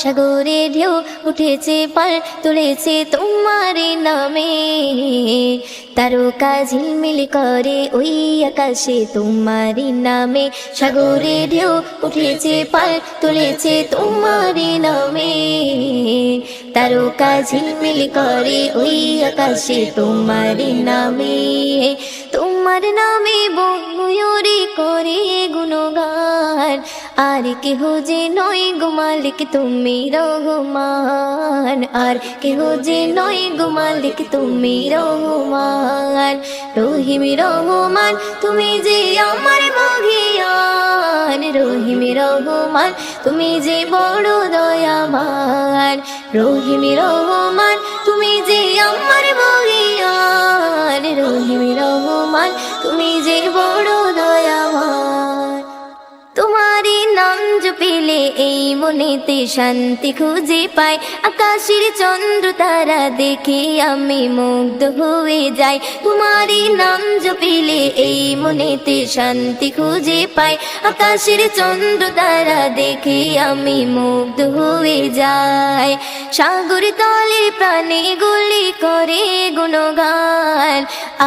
সাগরে ঢেউ উঠেছে পার তুলেছে তোমার নামে। তারকা ঝিলমিল করে ওই আকাশে তোমার নামে, সাগরে ঢেউ উঠেছে পার তুলেছে তোমার নামে। তারকা ঝিলমিল করে ওই আকাশে তোমার নামে। তোমার নামে বন ময়ূরী করে গুণগান, আর কেহ যে নয় গো মালিক তুমি রহমান, আর কেহ যে নয় গো মালিক তুমি রহমান। রহিম রহমান তুমি যে আমার মহিয়ান, রহিম রহমান তুমি যে বড় দয়াবান। রহিম রহমান তুমি যে আমার মহিয়ান, রহিম রহমান তুমি যে বড় দয়াবান। তোমারি নাম জপিলে এই মনেতে শান্তি খুঁজে পাই, আকাশের চন্দ্র তারা দেখে আমি মুগ্ধ হয়ে যাই। তোমারি নাম জপিলে এই মনেতে শান্তি খুঁজে পাই, আকাশের চন্দ্র তারা দেখে আমি মুগ্ধ হয়ে যাই। সাগর তলে প্রাণে গুলি করে গুণগান,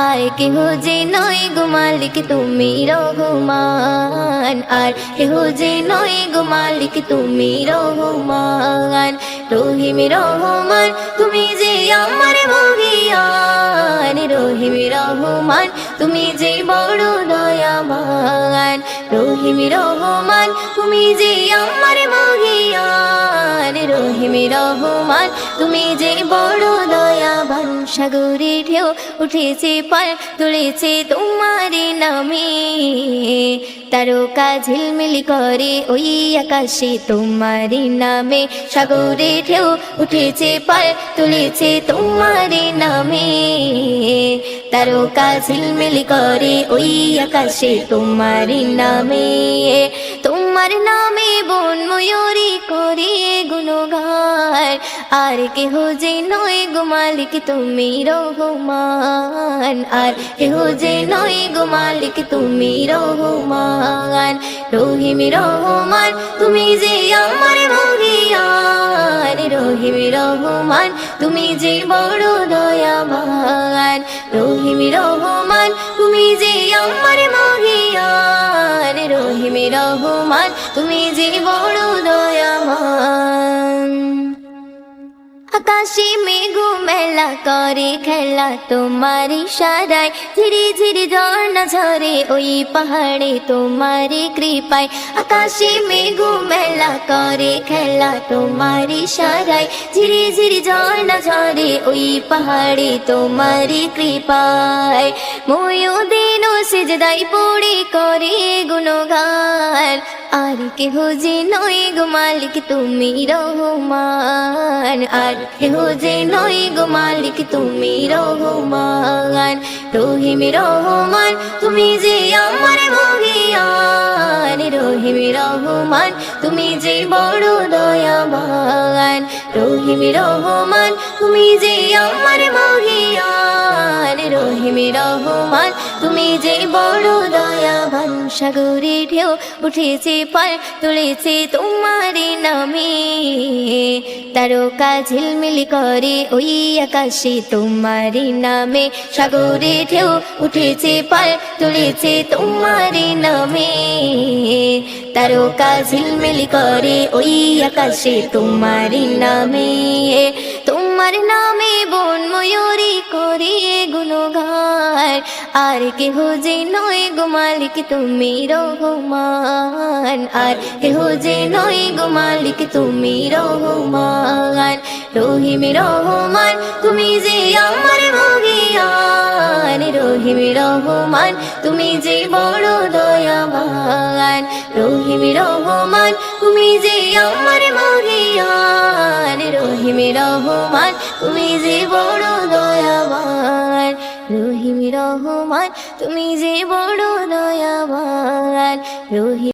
আর কেহ যে নয় গো মালিক তুমি রহমান, আর কেহ যে নয় গো মালিক তুমি রহমান। রহিম রহমান তুমি যে আমার মহিয়ান, রহিম রহমান তুমি যে বড় দয়াবান। রহিম রহমান তুমি যে আমার মহিয়ান, রহিম রহমান তুমি যে বড় দয়াবান। সাগরে ঢেউ উঠেছে পার তুলেছে তোমার নামে, তারকা ঝিলমিল করে ওই আকাশে তোমার নামে। সাগরে ঢেউ উঠেছে পার তুলেছে তোমার নামে, তারকা ঝিলমিল করে ওই আকাশে তোমার নামে। তোমার নামে বন ময়ূরী করে গুণগান, আর কেহ যে নয় গো মালিক তুমি রহমান, আর কেহ যে নয় গো মালিক তুমি রহমান। রহিম রহমান তুমি যে আমার মহিয়ান, রহিম রহমান তুমি যে বড় দয়াবান। রহিম রহমান তুমি যে আমার মহিয়ান, রহিম রহমান তুমি যে বড় দয়াবান। আকাশে মেঘ মেলা করে খেলা তোমার ইশারায়, ধীরে ধীরে ঝর্ণা ঝরে ওই পাহাড়ে তোমার কৃপায়। আকাশে মেঘ মেলা করে খেলা তোমার ইশারায়, ধীরে ধীরে ঝর্ণা ঝরে ওই পাহাড়ে তোমার কৃপায়। ময়ূদিন সিজদাই পড়ে করে গুণগান, আর কেহ যে নয় গো মালিক তুমি রহমান, আর কেহ যে নয় গো মালিক তুমি রহমান। রহিম রহমান তুমি যে আমার মহিয়ান, রহিম রহমান তুমি যে বড় দয়াবান। রহিম রহমান তুমি যে আমার মহিয়ান, রহিম রহমান তুমি যে বড় দয়াবান। সাগরে ঢেউ উঠেছে পার তুলেছে তোমার নামে, তারকা ঝিলমিল করে ওই আকাশে তোমার নামে। সাগরে ঢেউ উঠেছে পার তুলেছে তোমার নামে, তারকা ঝিলমিল করে ওই আকাশে তোমার নামে। তোমার নামে বন ময়ূরী করে গুণগান, আর কেহ যে নয় গো মালিক তুমি রহমান, আর কেহ যে নয় গো মালিক তুমি রহমান। রহিম রহমান তুমি যে আমার মহিয়ান, রহিম রহমান তুমি যে বড় দয়াবান। রহিম রহমান তুমি যে আমার মহিয়ান, রহিম রহমান তুমি যে বড় দয়াবান। রহিম রহমান তুমি যে বড় দয়াবান। রহিম